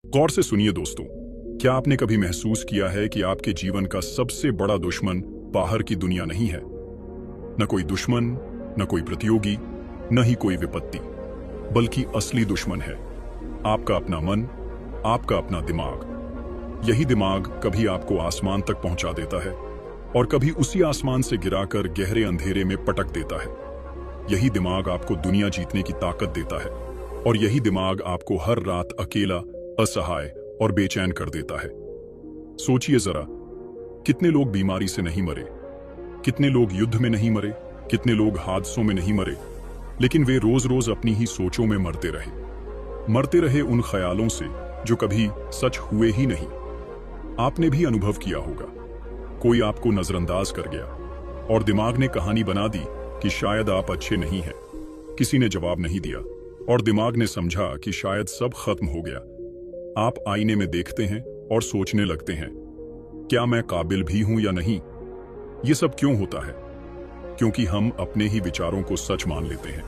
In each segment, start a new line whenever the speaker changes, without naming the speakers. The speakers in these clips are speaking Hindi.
गौर से सुनिए दोस्तों, क्या आपने कभी महसूस किया है कि आपके जीवन का सबसे बड़ा दुश्मन बाहर की दुनिया नहीं है? न कोई दुश्मन, न कोई प्रतियोगी, न ही कोई विपत्ति, बल्कि असली दुश्मन है आपका अपना मन, आपका अपना दिमाग। यही दिमाग कभी आपको आसमान तक पहुंचा देता है और कभी उसी आसमान से गिराकर गहरे अंधेरे में पटक देता है। यही दिमाग आपको दुनिया जीतने की ताकत देता है और यही दिमाग आपको हर रात अकेला, असहाय और बेचैन कर देता है। सोचिए जरा, कितने लोग बीमारी से नहीं मरे, कितने लोग युद्ध में नहीं मरे, कितने लोग हादसों में नहीं मरे, लेकिन वे रोज रोज अपनी ही सोचों में मरते रहे उन ख्यालों से जो कभी सच हुए ही नहीं। आपने भी अनुभव किया होगा, कोई आपको नजरअंदाज कर गया और दिमाग ने कहानी बना दी कि शायद आप अच्छे नहीं हैं। किसी ने जवाब नहीं दिया और दिमाग ने समझा कि शायद सब खत्म हो गया। आप आईने में देखते हैं और सोचने लगते हैं, क्या मैं काबिल भी हूं या नहीं? ये सब क्यों होता है? क्योंकि हम अपने ही विचारों को सच मान लेते हैं।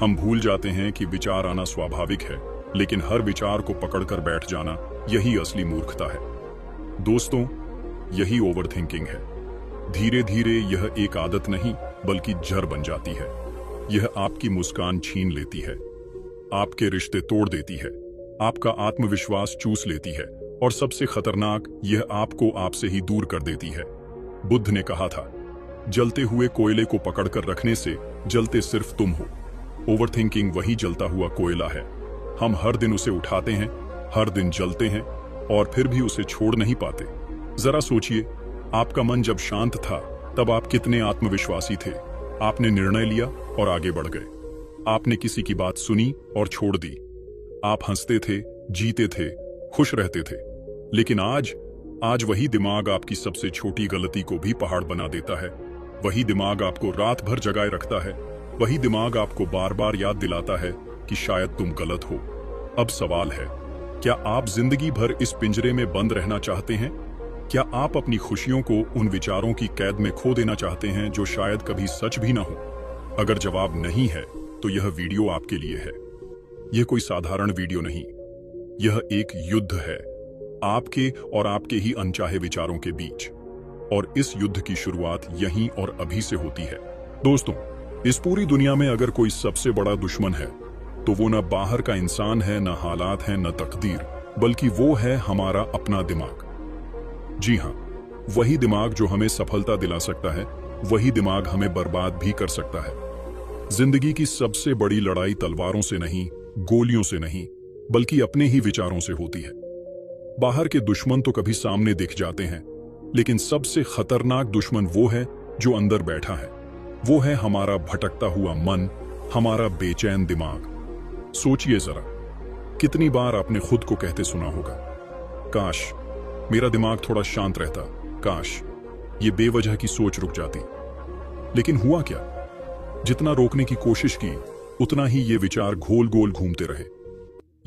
हम भूल जाते हैं कि विचार आना स्वाभाविक है, लेकिन हर विचार को पकड़कर बैठ जाना यही असली मूर्खता है। दोस्तों, यही ओवरथिंकिंग है। धीरे धीरे यह एक आदत नहीं बल्कि जड़ बन जाती है। यह आपकी मुस्कान छीन लेती है, आपके रिश्ते तोड़ देती है, आपका आत्मविश्वास चूस लेती है और सबसे खतरनाक, यह आपको आपसे ही दूर कर देती है। बुद्ध ने कहा था, जलते हुए कोयले को पकड़कर रखने से जलते सिर्फ तुम हो। ओवरथिंकिंग वही जलता हुआ कोयला है। हम हर दिन उसे उठाते हैं, हर दिन जलते हैं और फिर भी उसे छोड़ नहीं पाते। जरा सोचिए, आपका मन जब शांत था तब आप कितने आत्मविश्वासी थे। आपने निर्णय लिया और आगे बढ़ गए। आपने किसी की बात सुनी और छोड़ दी। आप हंसते थे, जीते थे, खुश रहते थे। लेकिन आज वही दिमाग आपकी सबसे छोटी गलती को भी पहाड़ बना देता है। वही दिमाग आपको रात भर जगाए रखता है। वही दिमाग आपको बार बार याद दिलाता है कि शायद तुम गलत हो। अब सवाल है, क्या आप जिंदगी भर इस पिंजरे में बंद रहना चाहते हैं? क्या आप अपनी खुशियों को उन विचारों की कैद में खो देना चाहते हैं जो शायद कभी सच भी ना हो? अगर जवाब नहीं है तो यह वीडियो आपके लिए है। यह कोई साधारण वीडियो नहीं, यह एक युद्ध है आपके और आपके ही अनचाहे विचारों के बीच। और इस युद्ध की शुरुआत यहीं और अभी से होती है। दोस्तों, इस पूरी दुनिया में अगर कोई सबसे बड़ा दुश्मन है तो वो न बाहर का इंसान है, न हालात है, न तकदीर, बल्कि वो है हमारा अपना दिमाग। जी हाँ, वही दिमाग जो हमें सफलता दिला सकता है, वही दिमाग हमें बर्बाद भी कर सकता है। जिंदगी की सबसे बड़ी लड़ाई तलवारों से नहीं, गोलियों से नहीं, बल्कि अपने ही विचारों से होती है। बाहर के दुश्मन तो कभी सामने दिख जाते हैं, लेकिन सबसे खतरनाक दुश्मन वो है जो अंदर बैठा है। वो है हमारा भटकता हुआ मन, हमारा बेचैन दिमाग। सोचिए जरा, कितनी बार आपने खुद को कहते सुना होगा, काश मेरा दिमाग थोड़ा शांत रहता, काश ये बेवजह की सोच रुक जाती। लेकिन हुआ क्या? जितना रोकने की कोशिश की, उतना ही ये विचार गोल गोल घूमते रहे।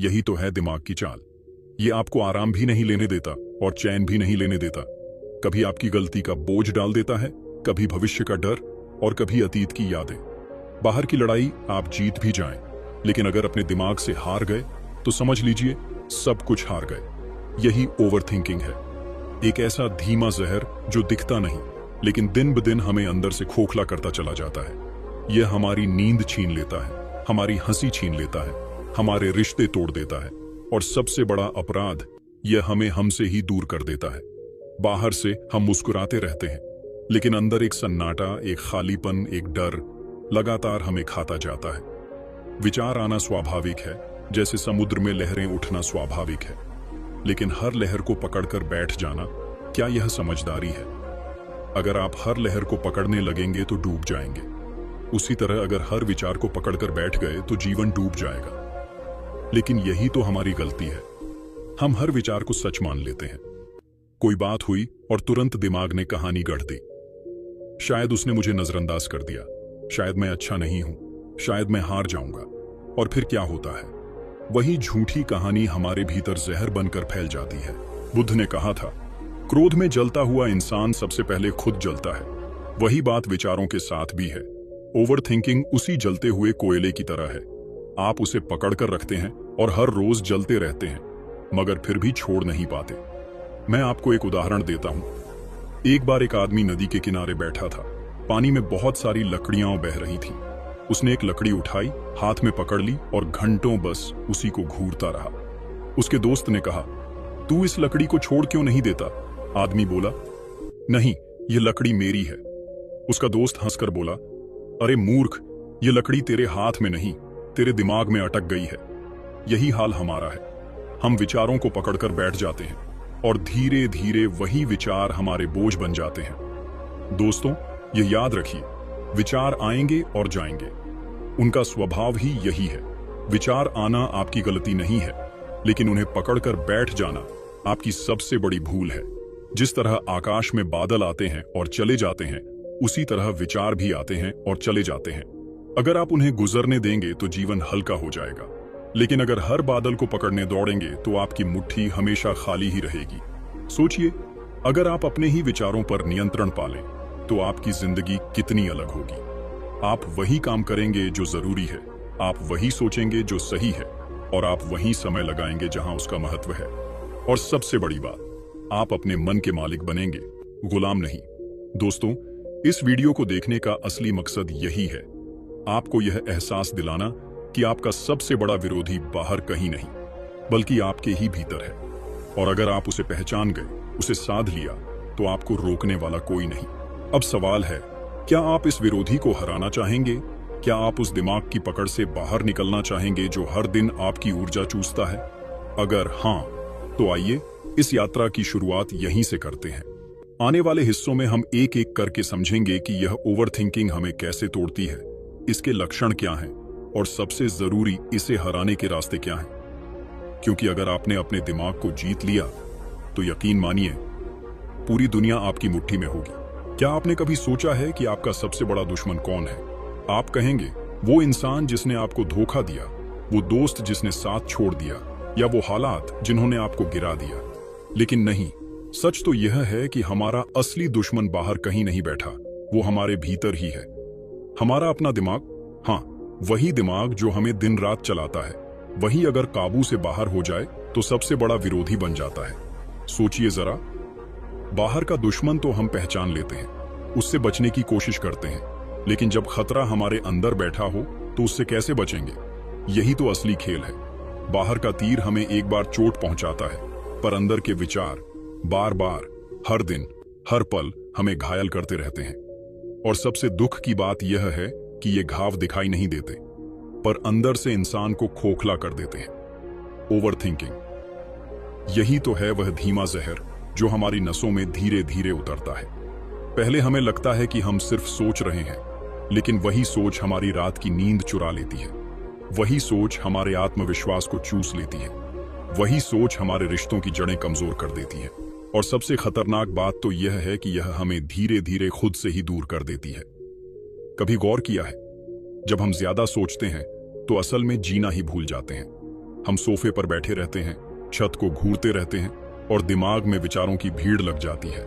यही तो है दिमाग की चाल। ये आपको आराम भी नहीं लेने देता और चैन भी नहीं लेने देता। कभी आपकी गलती का बोझ डाल देता है, कभी भविष्य का डर और कभी अतीत की यादें। बाहर की लड़ाई आप जीत भी जाएं, लेकिन अगर अपने दिमाग से हार गए तो समझ लीजिए सब कुछ हार गए। यही ओवरथिंकिंग है, एक ऐसा धीमा जहर जो दिखता नहीं, लेकिन दिन ब दिन हमें अंदर से खोखला करता चला जाता है। यह हमारी नींद छीन लेता है, हमारी हंसी छीन लेता है, हमारे रिश्ते तोड़ देता है और सबसे बड़ा अपराध, यह हमें हमसे ही दूर कर देता है। बाहर से हम मुस्कुराते रहते हैं, लेकिन अंदर एक सन्नाटा, एक खालीपन, एक डर लगातार हमें खाता जाता है। विचार आना स्वाभाविक है, जैसे समुद्र में लहरें उठना स्वाभाविक है, लेकिन हर लहर को पकड़कर बैठ जाना, क्या यह समझदारी है? अगर आप हर लहर को पकड़ने लगेंगे तो डूब जाएंगे। उसी तरह अगर हर विचार को पकड़कर बैठ गए तो जीवन डूब जाएगा। लेकिन यही तो हमारी गलती है, हम हर विचार को सच मान लेते हैं। कोई बात हुई और तुरंत दिमाग ने कहानी गढ़ दी। शायद उसने मुझे नजरअंदाज कर दिया, शायद मैं अच्छा नहीं हूं, शायद मैं हार जाऊंगा। और फिर क्या होता है? वही झूठी कहानी हमारे भीतर जहर बनकर फैल जाती है। बुद्ध ने कहा था, क्रोध में जलता हुआ इंसान सबसे पहले खुद जलता है। वही बात विचारों के साथ भी है। ओवरथिंकिंग उसी जलते हुए कोयले की तरह है। आप उसे पकड़कर रखते हैं और हर रोज जलते रहते हैं। मगर फिर भी छोड़ नहीं पाते। मैं आपको एक उदाहरण देता हूं। एक बार एक आदमी नदी के किनारे बैठा था। पानी में बहुत सारी लकड़ियां बह रही थीं। उसने एक लकड़ी उठाई, हाथ में पकड़ ली और घंटों बस उसी को घूरता रहा। उसके दोस्त ने कहा, तू इस लकड़ी को छोड़ क्यों नहीं देता? आदमी बोला, नहीं, ये लकड़ी मेरी है। उसका दोस्त हंसकर बोला, अरे मूर्ख, ये लकड़ी तेरे हाथ में नहीं, तेरे दिमाग में अटक गई है। यही हाल हमारा है। हम विचारों को पकड़कर बैठ जाते हैं और धीरे धीरे वही विचार हमारे बोझ बन जाते हैं। दोस्तों, ये याद रखिए, विचार आएंगे और जाएंगे। उनका स्वभाव ही यही है। विचार आना आपकी गलती नहीं है, लेकिन उन्हें पकड़कर बैठ जाना आपकी सबसे बड़ी भूल है। जिस तरह आकाश में बादल आते हैं और चले जाते हैं, उसी तरह विचार भी आते हैं और चले जाते हैं। अगर आप उन्हें गुजरने देंगे तो जीवन हल्का हो जाएगा, लेकिन अगर हर बादल को पकड़ने दौड़ेंगे तो आपकी मुट्ठी हमेशा खाली ही रहेगी। सोचिए, अगर आप अपने ही विचारों पर नियंत्रण पालें तो आपकी जिंदगी कितनी अलग होगी। आप वही काम करेंगे जो जरूरी है, आप वही सोचेंगे जो सही है, और आप वही समय लगाएंगे जहां उसका महत्व है। और सबसे बड़ी बात, आप अपने मन के मालिक बनेंगे, गुलाम नहीं। दोस्तों, इस वीडियो को देखने का असली मकसद यही है, आपको यह एहसास दिलाना कि आपका सबसे बड़ा विरोधी बाहर कहीं नहीं, बल्कि आपके ही भीतर है। और अगर आप उसे पहचान गए, उसे साध लिया, तो आपको रोकने वाला कोई नहीं। अब सवाल है, क्या आप इस विरोधी को हराना चाहेंगे? क्या आप उस दिमाग की पकड़ से बाहर निकलना चाहेंगे जो हर दिन आपकी ऊर्जा चूसता है? अगर हाँ, तो आइए इस यात्रा की शुरुआत यहीं से करते हैं। आने वाले हिस्सों में हम एक एक करके समझेंगे कि यह ओवरथिंकिंग हमें कैसे तोड़ती है, इसके लक्षण क्या हैं, और सबसे जरूरी, इसे हराने के रास्ते क्या हैं। क्योंकि अगर आपने अपने दिमाग को जीत लिया तो यकीन मानिए, पूरी दुनिया आपकी मुट्ठी में होगी। क्या आपने कभी सोचा है कि आपका सबसे बड़ा दुश्मन कौन है? आप कहेंगे, वो इंसान जिसने आपको धोखा दिया, वो दोस्त जिसने साथ छोड़ दिया, या वो हालात जिन्होंने आपको गिरा दिया। लेकिन नहीं, सच तो यह है कि हमारा असली दुश्मन बाहर कहीं नहीं बैठा, वो हमारे भीतर ही है। हमारा अपना दिमाग, हाँ, वही दिमाग जो हमें दिन रात चलाता है, वही अगर काबू से बाहर हो जाए तो सबसे बड़ा विरोधी बन जाता है। सोचिए जरा, बाहर का दुश्मन तो हम पहचान लेते हैं, उससे बचने की कोशिश करते हैं, लेकिन जब खतरा हमारे अंदर बैठा हो तो उससे कैसे बचेंगे? यही तो असली खेल है। बाहर का तीर हमें एक बार चोट पहुंचाता है, पर अंदर के विचार बार बार, हर दिन, हर पल हमें घायल करते रहते हैं। और सबसे दुख की बात यह है कि ये घाव दिखाई नहीं देते, पर अंदर से इंसान को खोखला कर देते हैं। ओवरथिंकिंग, यही तो है वह धीमा जहर जो हमारी नसों में धीरे धीरे उतरता है। पहले हमें लगता है कि हम सिर्फ सोच रहे हैं, लेकिन वही सोच हमारी रात की नींद चुरा लेती है। वही सोच हमारे आत्मविश्वास को चूस लेती है। वही सोच हमारे रिश्तों की जड़ें कमजोर कर देती है। और सबसे खतरनाक बात तो यह है कि यह हमें धीरे धीरे खुद से ही दूर कर देती है। कभी गौर किया है, जब हम ज्यादा सोचते हैं तो असल में जीना ही भूल जाते हैं। हम सोफे पर बैठे रहते हैं, छत को घूरते रहते हैं, और दिमाग में विचारों की भीड़ लग जाती है।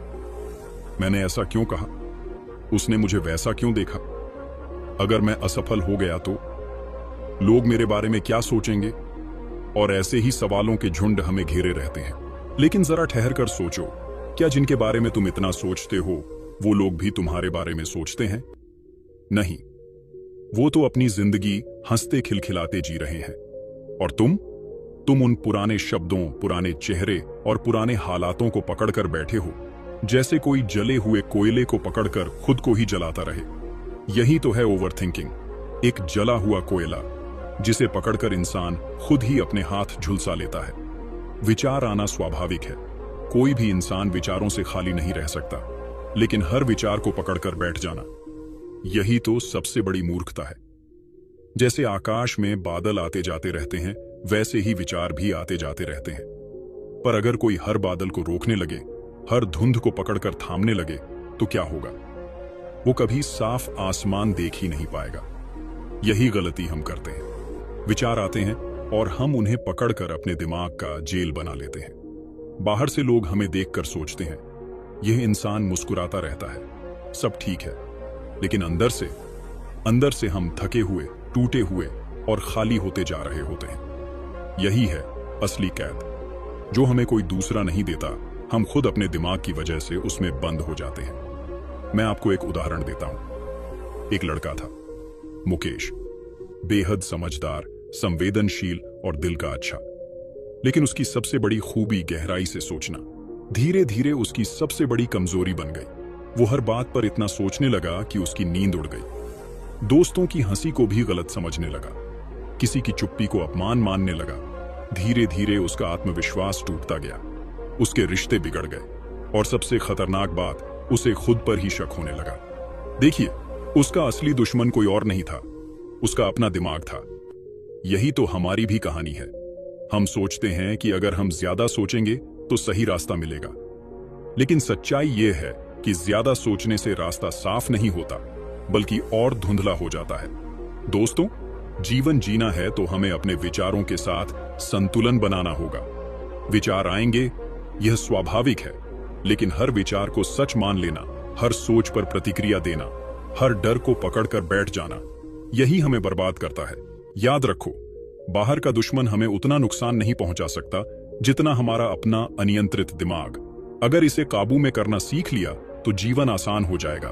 मैंने ऐसा क्यों कहा? उसने मुझे वैसा क्यों देखा? अगर मैं असफल हो गया तो लोग मेरे बारे में क्या सोचेंगे? और ऐसे ही सवालों के झुंड हमें घेरे रहते हैं। लेकिन जरा ठहर कर सोचो, क्या जिनके बारे में तुम इतना सोचते हो वो लोग भी तुम्हारे बारे में सोचते हैं? नहीं, वो तो अपनी जिंदगी हंसते खिलखिलाते जी रहे हैं। और तुम उन पुराने शब्दों, पुराने चेहरे और पुराने हालातों को पकड़कर बैठे हो, जैसे कोई जले हुए कोयले को पकड़कर खुद को ही जलाता रहे। यही तो है ओवरथिंकिंग, एक जला हुआ कोयला जिसे पकड़कर इंसान खुद ही अपने हाथ झुलसा लेता है। विचार आना स्वाभाविक है, कोई भी इंसान विचारों से खाली नहीं रह सकता, लेकिन हर विचार को पकड़कर बैठ जाना, यही तो सबसे बड़ी मूर्खता है। जैसे आकाश में बादल आते जाते रहते हैं, वैसे ही विचार भी आते जाते रहते हैं। पर अगर कोई हर बादल को रोकने लगे, हर धुंध को पकड़कर थामने लगे, तो क्या होगा? वो कभी साफ आसमान देख ही नहीं पाएगा। यही गलती हम करते हैं। विचार आते हैं और हम उन्हें पकड़कर अपने दिमाग का जेल बना लेते हैं। बाहर से लोग हमें देखकर सोचते हैं, यह इंसान मुस्कुराता रहता है, सब ठीक है। लेकिन अंदर से हम थके हुए, टूटे हुए और खाली होते जा रहे होते हैं। यही है असली कैद। जो हमें कोई दूसरा नहीं देता, हम खुद अपने दिमाग की वजह से उसमें बंद हो जाते हैं। मैं आपको एक उदाहरण देता हूं। एक लड़का था, मुकेश, बेहद समझदार, संवेदनशील और दिल का अच्छा। लेकिन उसकी सबसे बड़ी खूबी गहराई से सोचना धीरे धीरे उसकी सबसे बड़ी कमजोरी बन गई। वो हर बात पर इतना सोचने लगा कि उसकी नींद उड़ गई। दोस्तों की हंसी को भी गलत समझने लगा, किसी की चुप्पी को अपमान मानने लगा। धीरे धीरे उसका आत्मविश्वास टूटता गया, उसके रिश्ते बिगड़ गए और सबसे खतरनाक बात, उसे खुद पर ही शक होने लगा। देखिए, उसका असली दुश्मन कोई और नहीं था, उसका अपना दिमाग था। यही तो हमारी भी कहानी है। हम सोचते हैं कि अगर हम ज्यादा सोचेंगे तो सही रास्ता मिलेगा, लेकिन सच्चाई यह है कि ज्यादा सोचने से रास्ता साफ नहीं होता, बल्कि और धुंधला हो जाता है। दोस्तों, जीवन जीना है तो हमें अपने विचारों के साथ संतुलन बनाना होगा। विचार आएंगे, यह स्वाभाविक है, लेकिन हर विचार को सच मान लेना, हर सोच पर प्रतिक्रिया देना, हर डर को पकड़कर बैठ जाना, यही हमें बर्बाद करता है। याद रखो, बाहर का दुश्मन हमें उतना नुकसान नहीं पहुंचा सकता जितना हमारा अपना अनियंत्रित दिमाग। अगर इसे काबू में करना सीख लिया तो जीवन आसान हो जाएगा।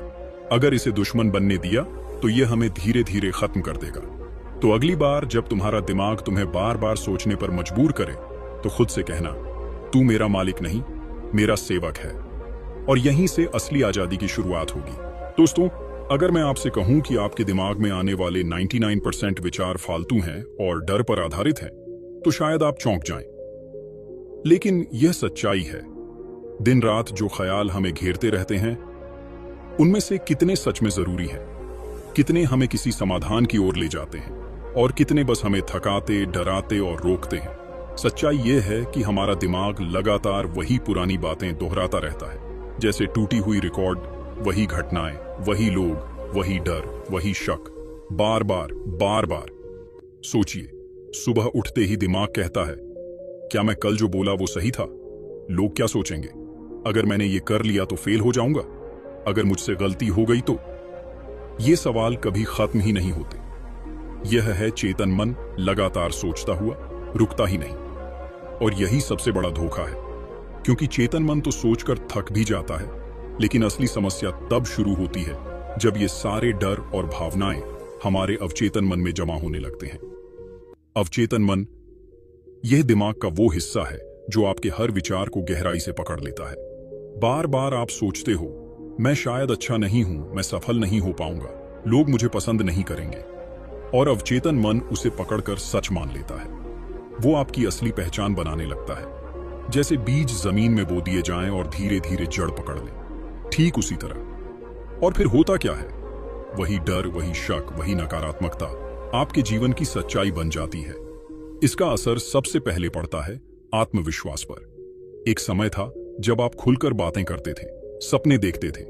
अगर इसे दुश्मन बनने दिया तो यह हमें धीरे धीरे खत्म कर देगा। तो अगली बार जब तुम्हारा दिमाग तुम्हें बार बार सोचने पर मजबूर करे, तो खुद से कहना, तू मेरा मालिक नहीं, मेरा सेवक है। और यहीं से असली आजादी की शुरुआत होगी। दोस्तों, अगर मैं आपसे कहूं कि आपके दिमाग में आने वाले 99% विचार फालतू हैं और डर पर आधारित हैं, तो शायद आप चौंक जाएं। लेकिन यह सच्चाई है। दिन रात जो ख्याल हमें घेरते रहते हैं, उनमें से कितने सच में जरूरी हैं, कितने हमें किसी समाधान की ओर ले जाते हैं, और कितने बस हमें थकाते, डराते और रोकते हैं। सच्चाई यह है कि हमारा दिमाग लगातार वही पुरानी बातें दोहराता रहता है, जैसे टूटी हुई रिकॉर्ड, वही घटनाएं, वही लोग, वही डर, वही शक, बार बार बार बार। सोचिए, सुबह उठते ही दिमाग कहता है, क्या मैं कल जो बोला वो सही था? लोग क्या सोचेंगे? अगर मैंने ये कर लिया तो फेल हो जाऊंगा? अगर मुझसे गलती हो गई तो? ये सवाल कभी खत्म ही नहीं होते। यह है चेतन मन लगातार सोचता हुआ, रुकता ही नहीं। और यही सबसे बड़ा धोखा है, क्योंकि चेतन मन तो सोचकर थक भी जाता है, लेकिन असली समस्या तब शुरू होती है जब ये सारे डर और भावनाएं हमारे अवचेतन मन में जमा होने लगते हैं। अवचेतन मन, यह दिमाग का वो हिस्सा है जो आपके हर विचार को गहराई से पकड़ लेता है। बार बार आप सोचते हो, मैं शायद अच्छा नहीं हूं, मैं सफल नहीं हो पाऊंगा, लोग मुझे पसंद नहीं करेंगे। और अवचेतन मन उसे पकड़कर सच मान लेता है। वो आपकी असली पहचान बनाने लगता है, जैसे बीज जमीन में बो दिए जाएं और धीरे धीरे जड़ पकड़ लें, ठीक उसी तरह। और फिर होता क्या है? वही डर, वही शक, वही नकारात्मकता आपके जीवन की सच्चाई बन जाती है। इसका असर सबसे पहले पड़ता है आत्मविश्वास पर। एक समय था जब आप खुलकर बातें करते थे, सपने देखते थे,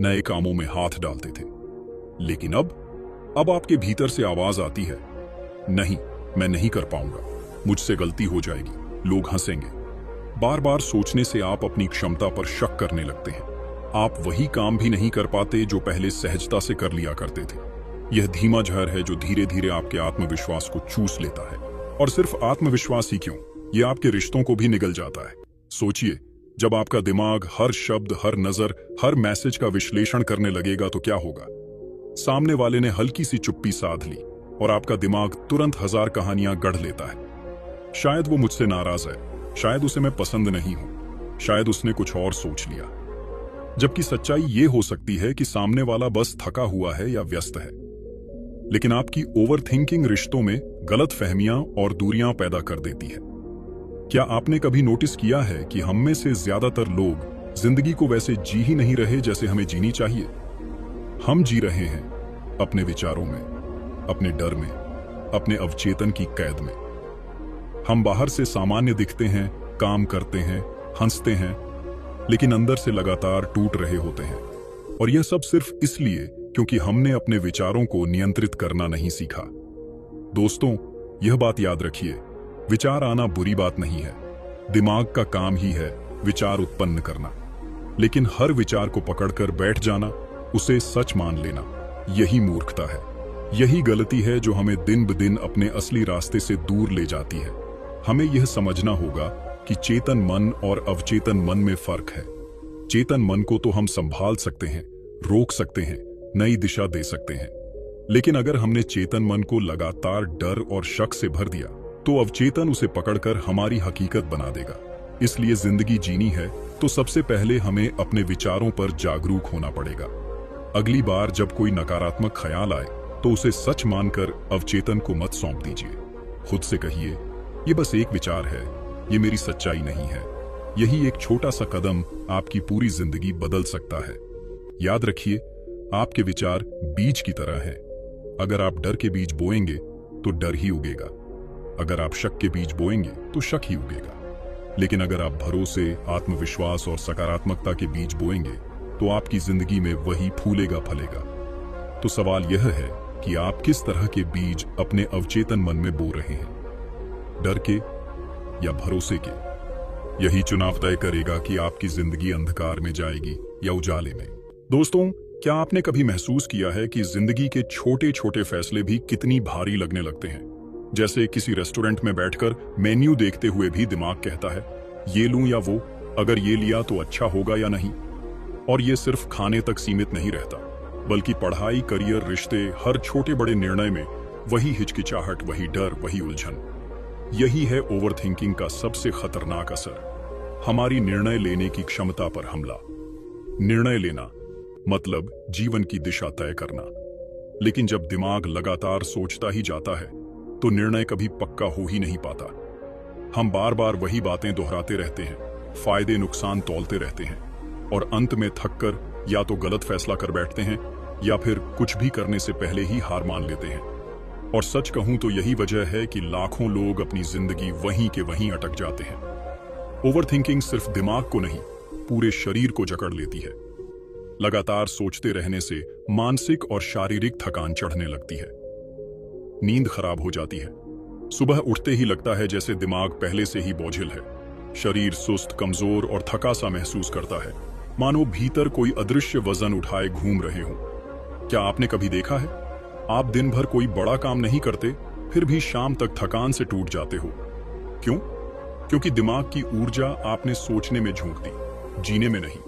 नए कामों में हाथ डालते थे। लेकिन अब आपके भीतर से आवाज आती है, नहीं, मैं नहीं कर पाऊंगा, मुझसे गलती हो जाएगी, लोग हंसेंगे। बार बार सोचने से आप अपनी क्षमता पर शक करने लगते हैं। आप वही काम भी नहीं कर पाते जो पहले सहजता से कर लिया करते थे। यह धीमा जहर है जो धीरे धीरे आपके आत्मविश्वास को चूस लेता है। और सिर्फ आत्मविश्वास ही क्यों, यह आपके रिश्तों को भी निगल जाता है। सोचिए, जब आपका दिमाग हर शब्द, हर नजर, हर मैसेज का विश्लेषण करने लगेगा तो क्या होगा? सामने वाले ने हल्की सी चुप्पी साध ली और आपका दिमाग तुरंत 1000 कहानियां गढ़ लेता है। शायद वो मुझसे नाराज है, शायद उसे मैं पसंद नहीं हूं, शायद उसने कुछ और सोच लिया। जबकि सच्चाई ये हो सकती है कि सामने वाला बस थका हुआ है या व्यस्त है। लेकिन आपकी ओवरथिंकिंग रिश्तों में गलतफहमियां और दूरियां पैदा कर देती है। क्या आपने कभी नोटिस किया है कि हम में से ज्यादातर लोग जिंदगी को वैसे जी ही नहीं रहे जैसे हमें जीनी चाहिए? हम जी रहे हैं अपने विचारों में, अपने डर में, अपने अवचेतन की कैद में। हम बाहर से सामान्य दिखते हैं, काम करते हैं, हंसते हैं, लेकिन अंदर से लगातार टूट रहे होते हैं। और यह सब सिर्फ इसलिए क्योंकि हमने अपने विचारों को नियंत्रित करना नहीं सीखा। दोस्तों, यह बात याद रखिए, विचार आना बुरी बात नहीं है। दिमाग का काम ही है विचार उत्पन्न करना। लेकिन हर विचार को पकड़कर बैठ जाना, उसे सच मान लेना, यही मूर्खता है। यही गलती है जो हमें दिन ब दिन अपने असली रास्ते से दूर ले जाती है। हमें यह समझना होगा कि चेतन मन और अवचेतन मन में फर्क है। चेतन मन को तो हम संभाल सकते हैं, रोक सकते हैं, नई दिशा दे सकते हैं, लेकिन अगर हमने चेतन मन को लगातार डर और शक से भर दिया तो अवचेतन उसे पकड़कर हमारी हकीकत बना देगा। इसलिए जिंदगी जीनी है तो सबसे पहले हमें अपने विचारों पर जागरूक होना पड़ेगा। अगली बार जब कोई नकारात्मक ख्याल आए तो उसे सच मानकर अवचेतन को मत सौंप दीजिए। खुद से कहिए, ये बस एक विचार है, ये मेरी सच्चाई नहीं है। यही एक छोटा सा कदम आपकी पूरी जिंदगी बदल सकता है। याद रखिए, आपके विचार बीज की तरह हैं। अगर आप डर के बीज बोएंगे तो डर ही उगेगा, अगर आप शक के बीज बोएंगे तो शक ही उगेगा। लेकिन अगर आप भरोसे, आत्मविश्वास और सकारात्मकता के बीज बोएंगे तो आपकी जिंदगी में वही फूलेगा फलेगा। तो सवाल यह है कि आप किस तरह के बीज अपने अवचेतन मन में बो रहे हैं, डर के या भरोसे के? यही चुनाव तय करेगा कि आपकी जिंदगी अंधकार में जाएगी या उजाले में। दोस्तों, क्या आपने कभी महसूस किया है कि जिंदगी के छोटे छोटे फैसले भी कितनी भारी लगने लगते हैं? जैसे किसी रेस्टोरेंट में बैठकर मेन्यू देखते हुए भी दिमाग कहता है, ये लूं या वो, अगर ये लिया तो अच्छा होगा या नहीं। और ये सिर्फ खाने तक सीमित नहीं रहता, बल्कि पढ़ाई, करियर, रिश्ते, हर छोटे बड़े निर्णय में वही हिचकिचाहट, वही डर, वही उलझन। यही है ओवरथिंकिंग का सबसे खतरनाक असर, हमारी निर्णय लेने की क्षमता पर हमला। निर्णय लेना मतलब जीवन की दिशा तय करना, लेकिन जब दिमाग लगातार सोचता ही जाता है तो निर्णय कभी पक्का हो ही नहीं पाता। हम बार बार वही बातें दोहराते रहते हैं, फायदे नुकसान तौलते रहते हैं और अंत में थककर या तो गलत फैसला कर बैठते हैं या फिर कुछ भी करने से पहले ही हार मान लेते हैं। और सच कहूं तो यही वजह है कि लाखों लोग अपनी जिंदगी वहीं के वहीं अटक जाते हैं। ओवरथिंकिंग सिर्फ दिमाग को नहीं, पूरे शरीर को जकड़ लेती है। लगातार सोचते रहने से मानसिक और शारीरिक थकान चढ़ने लगती है, नींद खराब हो जाती है, सुबह उठते ही लगता है जैसे दिमाग पहले से ही बोझिल है, शरीर सुस्त, कमजोर और थका सा महसूस करता है, मानो भीतर कोई अदृश्य वजन उठाए घूम रहे हों। क्या आपने कभी देखा है, आप दिन भर कोई बड़ा काम नहीं करते, फिर भी शाम तक थकान से टूट जाते हो? क्यों? क्योंकि दिमाग की ऊर्जा आपने सोचने में झोंक दी, जीने में नहीं।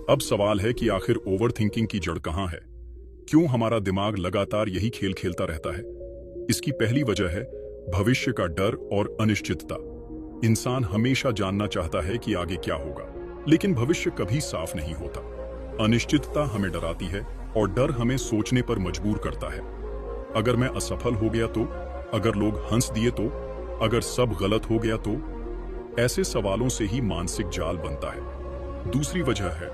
अब सवाल है कि आखिर ओवरथिंकिंग की जड़ कहां है? क्यों हमारा दिमाग लगातार यही खेल खेलता रहता है? इसकी पहली वजह है भविष्य का डर और अनिश्चितता। इंसान हमेशा जानना चाहता है कि आगे क्या होगा, लेकिन भविष्य कभी साफ नहीं होता। अनिश्चितता हमें डराती है और डर हमें सोचने पर मजबूर करता है। अगर मैं असफल हो गया तो, अगर लोग हंस दिए तो, अगर सब गलत हो गया तो, ऐसे सवालों से ही मानसिक जाल बनता है। दूसरी वजह है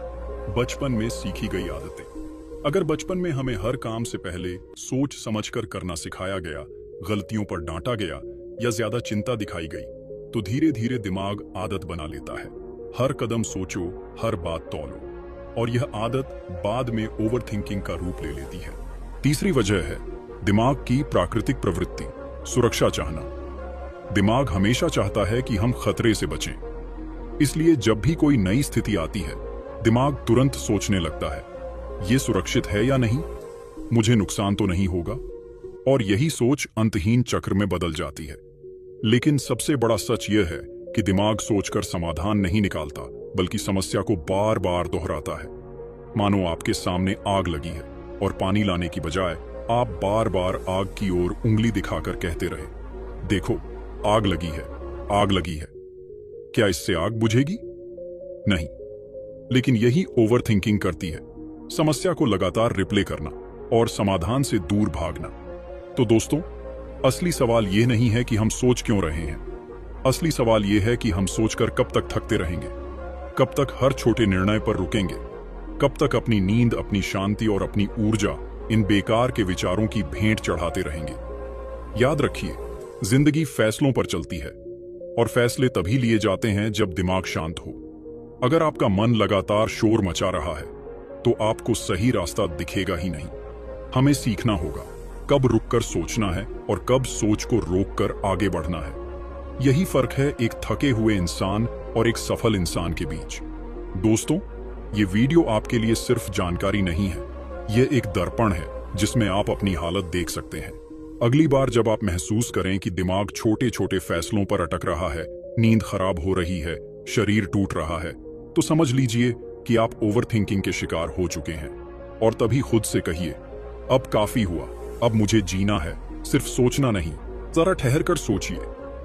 बचपन में सीखी गई आदतें। अगर बचपन में हमें हर काम से पहले सोच समझकर करना सिखाया गया, गलतियों पर डांटा गया या ज्यादा चिंता दिखाई गई, तो धीरे धीरे दिमाग आदत बना लेता है। हर कदम सोचो, हर बात तौलो, और यह आदत बाद में ओवरथिंकिंग का रूप ले लेती है। तीसरी वजह है दिमाग की प्राकृतिक प्रवृत्ति, सुरक्षा चाहना। दिमाग हमेशा चाहता है कि हम खतरे से बचें, इसलिए जब भी कोई नई स्थिति आती है, दिमाग तुरंत सोचने लगता है, ये सुरक्षित है या नहीं, मुझे नुकसान तो नहीं होगा, और यही सोच अंतहीन चक्र में बदल जाती है। लेकिन सबसे बड़ा सच यह है कि दिमाग सोचकर समाधान नहीं निकालता, बल्कि समस्या को बार बार दोहराता है। मानो आपके सामने आग लगी है और पानी लाने की बजाय आप बार बार आग की ओर उंगली दिखाकर कहते रहे, देखो आग लगी है, आग लगी है। क्या इससे आग बुझेगी? नहीं। लेकिन यही ओवरथिंकिंग करती है, समस्या को लगातार रिप्ले करना और समाधान से दूर भागना। तो दोस्तों, असली सवाल यह नहीं है कि हम सोच क्यों रहे हैं, असली सवाल यह है कि हम सोचकर कब तक थकते रहेंगे, कब तक हर छोटे निर्णय पर रुकेंगे, कब तक अपनी नींद, अपनी शांति और अपनी ऊर्जा इन बेकार के विचारों की भेंट चढ़ाते रहेंगे। याद रखिए, जिंदगी फैसलों पर चलती है और फैसले तभी लिए जाते हैं जब दिमाग शांत हो। अगर आपका मन लगातार शोर मचा रहा है तो आपको सही रास्ता दिखेगा ही नहीं। हमें सीखना होगा कब रुककर सोचना है और कब सोच को रोककर आगे बढ़ना है। यही फर्क है एक थके हुए इंसान और एक सफल इंसान के बीच। दोस्तों, ये वीडियो आपके लिए सिर्फ जानकारी नहीं है, यह एक दर्पण है जिसमें आप अपनी हालत देख सकते हैं। अगली बार जब आप महसूस करें कि दिमाग छोटे छोटे फैसलों पर अटक रहा है नींद खराब हो रही है, शरीर टूट रहा है, तो समझ लीजिए कि आप ओवरथिंकिंग के शिकार हो चुके हैं। और तभी खुद से कहिए, अब काफी हुआ, अब मुझे जीना है, सिर्फ सोचना नहीं। जरा ठहर कर सोचिए,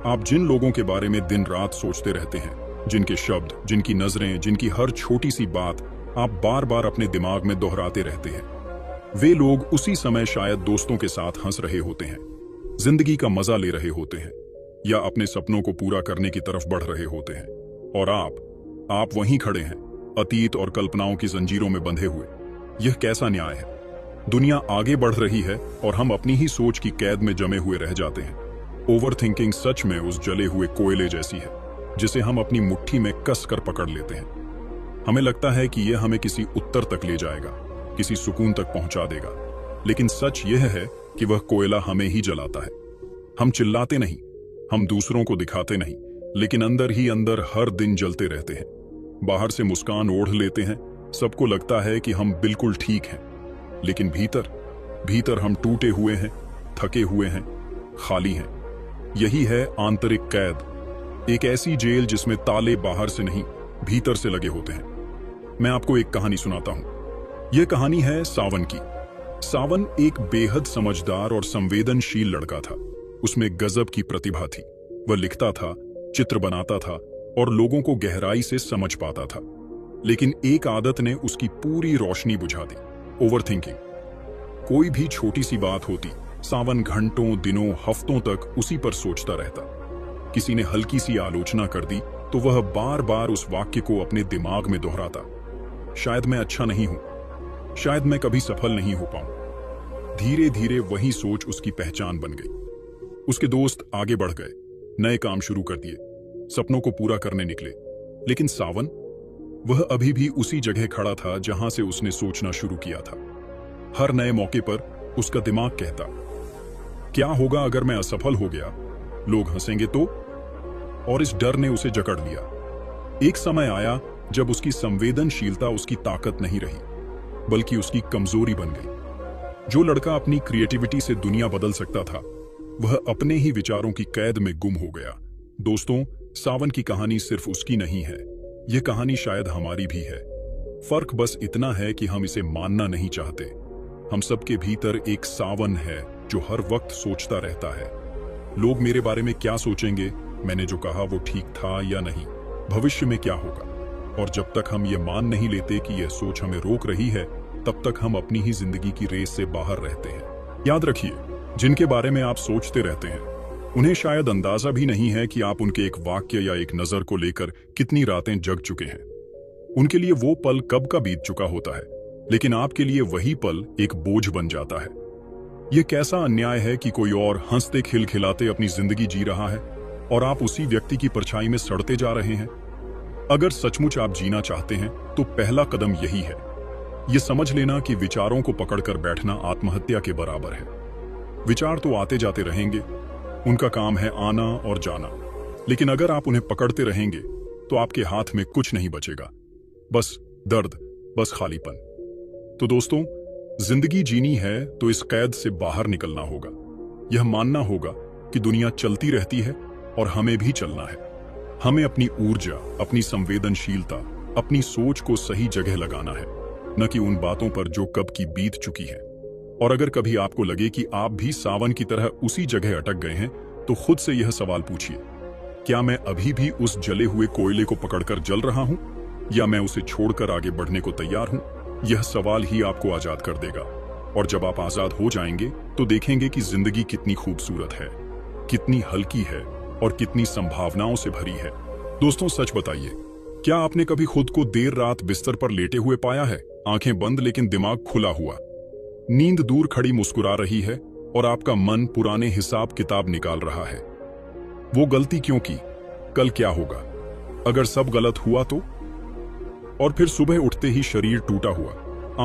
आप जिन लोगों के बारे में दिन रात सोचते रहते हैं, जिनके शब्द, जिनकी नजरें, जिनकी हर छोटी सी बात आप बार बार अपने दिमाग में दोहराते रहते हैं, वे लोग उसी समय शायद दोस्तों के साथ हंस रहे होते हैं, जिंदगी का मजा ले रहे होते हैं, या अपने सपनों को पूरा करने की तरफ बढ़ रहे होते हैं। और आप वहीं खड़े हैं, अतीत और कल्पनाओं की जंजीरों में बंधे हुए। यह कैसा न्याय है? दुनिया आगे बढ़ रही है और हम अपनी ही सोच की कैद में जमे हुए रह जाते हैं। ओवरथिंकिंग सच में उस जले हुए कोयले जैसी है जिसे हम अपनी मुट्ठी में कस कर पकड़ लेते हैं। हमें लगता है कि यह हमें किसी उत्तर तक ले जाएगा, किसी सुकून तक पहुंचा देगा, लेकिन सच यह है कि वह कोयला हमें ही जलाता है। हम चिल्लाते नहीं, हम दूसरों को दिखाते नहीं, लेकिन अंदर ही अंदर हर दिन जलते रहते हैं। बाहर से मुस्कान ओढ़ लेते हैं, सबको लगता है कि हम बिल्कुल ठीक हैं, लेकिन भीतर हम टूटे हुए हैं, थके हुए हैं, खाली हैं। यही है आंतरिक कैद, एक ऐसी जेल जिसमें ताले बाहर से नहीं, भीतर से लगे होते हैं। मैं आपको एक कहानी सुनाता हूं। यह कहानी है सावन की। सावन एक बेहद समझदार और संवेदनशील लड़का था। उसमें गजब की प्रतिभा थी। वह लिखता था, चित्र बनाता था और लोगों को गहराई से समझ पाता था। लेकिन एक आदत ने उसकी पूरी रोशनी बुझा दी, ओवरथिंकिंग। कोई भी छोटी सी बात होती, सावन घंटों, दिनों, हफ्तों तक उसी पर सोचता रहता। किसी ने हल्की सी आलोचना कर दी तो वह बार बार उस वाक्य को अपने दिमाग में दोहराता। शायद मैं अच्छा नहीं हूं, शायद मैं कभी सफल नहीं हो पाऊं। धीरे धीरे वही सोच उसकी पहचान बन गई। उसके दोस्त आगे बढ़ गए, नए काम शुरू कर दिए, सपनों को पूरा करने निकले। लेकिन सावन, वह अभी भी उसी जगह खड़ा था जहां से उसने सोचना शुरू किया था। हर नए मौके पर उसका दिमाग कहता, क्या होगा अगर मैं असफल हो गया? लोग हंसेंगे तो? और इस डर ने उसे जकड़ लिया। एक समय आया जब उसकी संवेदनशीलता उसकी ताकत नहीं रही, बल्कि उसकी कमजोरी बन गई। जो लड़का अपनी क्रिएटिविटी से दुनिया बदल सकता था, वह अपने ही विचारों की कैद में गुम हो गया। दोस्तों, सावन की कहानी सिर्फ उसकी नहीं है, यह कहानी शायद हमारी भी है। फर्क बस इतना है कि हम इसे मानना नहीं चाहते। हम सबके भीतर एक सावन है जो हर वक्त सोचता रहता है, लोग मेरे बारे में क्या सोचेंगे, मैंने जो कहा वो ठीक था या नहीं, भविष्य में क्या होगा। और जब तक हम ये मान नहीं लेते कि यह सोच हमें रोक रही है, तब तक हम अपनी ही जिंदगी की रेस से बाहर रहते हैं। याद रखिए, जिनके बारे में आप सोचते रहते हैं, उन्हें शायद अंदाजा भी नहीं है कि आप उनके एक वाक्य या एक नजर को लेकर कितनी रातें जग चुके हैं। उनके लिए वो पल कब का बीत चुका होता है, लेकिन आपके लिए वही पल एक बोझ बन जाता है। यह कैसा अन्याय है कि कोई और हंसते खिलखिलाते अपनी जिंदगी जी रहा है और आप उसी व्यक्ति की परछाई में सड़ते जा रहे हैं। अगर सचमुच आप जीना चाहते हैं तो पहला कदम यही है, यह समझ लेना कि विचारों को पकड़कर बैठना आत्महत्या के बराबर है। विचार तो आते जाते रहेंगे, उनका काम है आना और जाना, लेकिन अगर आप उन्हें पकड़ते रहेंगे तो आपके हाथ में कुछ नहीं बचेगा, बस दर्द, बस खालीपन। तो दोस्तों, जिंदगी जीनी है तो इस कैद से बाहर निकलना होगा। यह मानना होगा कि दुनिया चलती रहती है और हमें भी चलना है। हमें अपनी ऊर्जा, अपनी संवेदनशीलता, अपनी सोच को सही जगह लगाना है, न कि उन बातों पर जो कब की बीत चुकी है। और अगर कभी आपको लगे कि आप भी सावन की तरह उसी जगह अटक गए हैं, तो खुद से यह सवाल पूछिए, क्या मैं अभी भी उस जले हुए कोयले को पकड़कर जल रहा हूं, या मैं उसे छोड़कर आगे बढ़ने को तैयार हूं? यह सवाल ही आपको आजाद कर देगा। और जब आप आजाद हो जाएंगे तो देखेंगे कि जिंदगी कितनी खूबसूरत है, कितनी हल्की है और कितनी संभावनाओं से भरी है। दोस्तों, सच बताइए, क्या आपने कभी खुद को देर रात बिस्तर पर लेटे हुए पाया है, आंखें बंद लेकिन दिमाग खुला हुआ? नींद दूर खड़ी मुस्कुरा रही है और आपका मन पुराने हिसाब किताब निकाल रहा है। वो गलती क्यों की, कल क्या होगा, अगर सब गलत हुआ तो? और फिर सुबह उठते ही शरीर टूटा हुआ,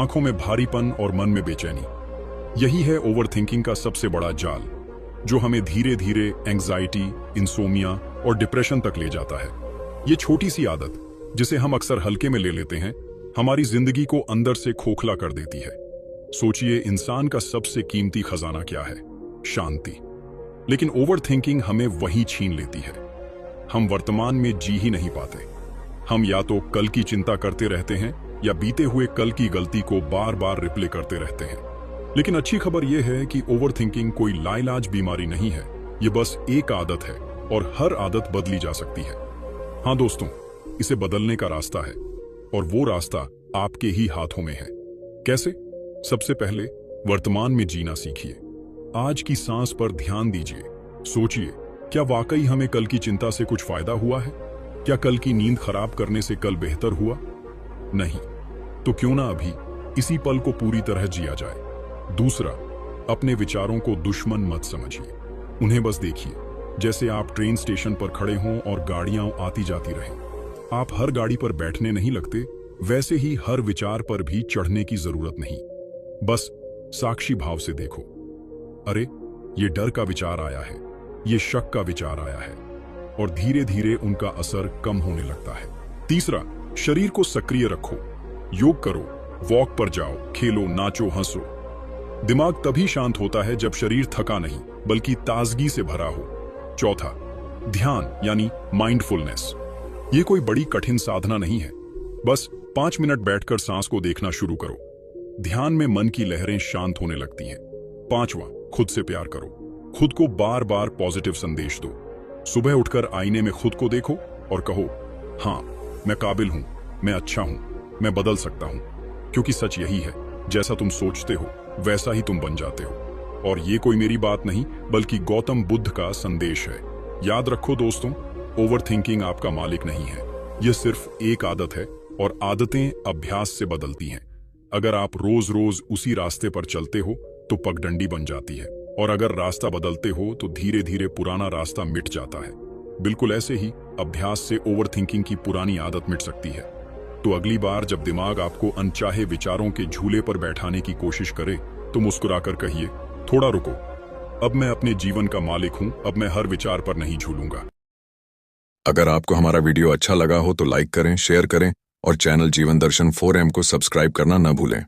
आंखों में भारीपन और मन में बेचैनी। यही है ओवरथिंकिंग का सबसे बड़ा जाल, जो हमें धीरे धीरे एंग्जाइटी, इंसोमिया और डिप्रेशन तक ले जाता है। ये छोटी सी आदत, जिसे हम अक्सर हल्के में ले लेते हैं, हमारी जिंदगी को अंदर से खोखला कर देती है। सोचिए, इंसान का सबसे कीमती खजाना क्या है? शांति। लेकिन ओवरथिंकिंग हमें वही छीन लेती है। हम वर्तमान में जी ही नहीं पाते। हम या तो कल की चिंता करते रहते हैं या बीते हुए कल की गलती को बार बार रिप्ले करते रहते हैं। लेकिन अच्छी खबर यह है कि ओवरथिंकिंग कोई लाइलाज बीमारी नहीं है, ये बस एक आदत है और हर आदत बदली जा सकती है। हाँ दोस्तों, इसे बदलने का रास्ता है और वो रास्ता आपके ही हाथों में है। कैसे? सबसे पहले वर्तमान में जीना सीखिए। आज की सांस पर ध्यान दीजिए। सोचिए, क्या वाकई हमें कल की चिंता से कुछ फायदा हुआ है? क्या कल की नींद खराब करने से कल बेहतर हुआ? नहीं। तो क्यों ना अभी इसी पल को पूरी तरह जिया जाए। दूसरा, अपने विचारों को दुश्मन मत समझिए। उन्हें बस देखिए जैसे आप ट्रेन स्टेशन पर खड़े हों और गाड़ियां आती जाती रहें। आप हर गाड़ी पर बैठने नहीं लगते, वैसे ही हर विचार पर भी चढ़ने की जरूरत नहीं। बस साक्षी भाव से देखो। अरे, ये डर का विचार आया है, ये शक का विचार आया है, और धीरे धीरे उनका असर कम होने लगता है। तीसरा, शरीर को सक्रिय रखो। योग करो, वॉक पर जाओ, खेलो, नाचो, हंसो। दिमाग तभी शांत होता है जब शरीर थका नहीं बल्कि ताजगी से भरा हो। चौथा, ध्यान यानी माइंडफुलनेस। ये कोई बड़ी कठिन साधना नहीं है, बस 5 मिनट बैठकर सांस को देखना शुरू करो। ध्यान में मन की लहरें शांत होने लगती हैं। पांचवा, खुद से प्यार करो। खुद को बार बार पॉजिटिव संदेश दो। सुबह उठकर आईने में खुद को देखो और कहो, हाँ, मैं काबिल हूं, मैं अच्छा हूं, मैं बदल सकता हूं। क्योंकि सच यही है, जैसा तुम सोचते हो वैसा ही तुम बन जाते हो। और ये कोई मेरी बात नहीं बल्कि गौतम बुद्ध का संदेश है। याद रखो दोस्तों, ओवरथिंकिंग आपका मालिक नहीं है, यह सिर्फ एक आदत है और आदतें अभ्यास से बदलती हैं। अगर आप रोज रोज उसी रास्ते पर चलते हो तो पगडंडी बन जाती है, और अगर रास्ता बदलते हो तो धीरे धीरे पुराना रास्ता मिट जाता है। बिल्कुल ऐसे ही अभ्यास से ओवरथिंकिंग की पुरानी आदत मिट सकती है। तो अगली बार जब दिमाग आपको अनचाहे विचारों के झूले पर बैठाने की कोशिश करे तो मुस्कुराकर कहिए, थोड़ा रुको, अब मैं अपने जीवन का मालिक हूं, अब मैं हर विचार पर नहीं झूलूंगा।
अगर आपको हमारा वीडियो अच्छा लगा हो तो लाइक करें, शेयर करें और चैनल जीवन दर्शन 4M को सब्सक्राइब करना न भूलें।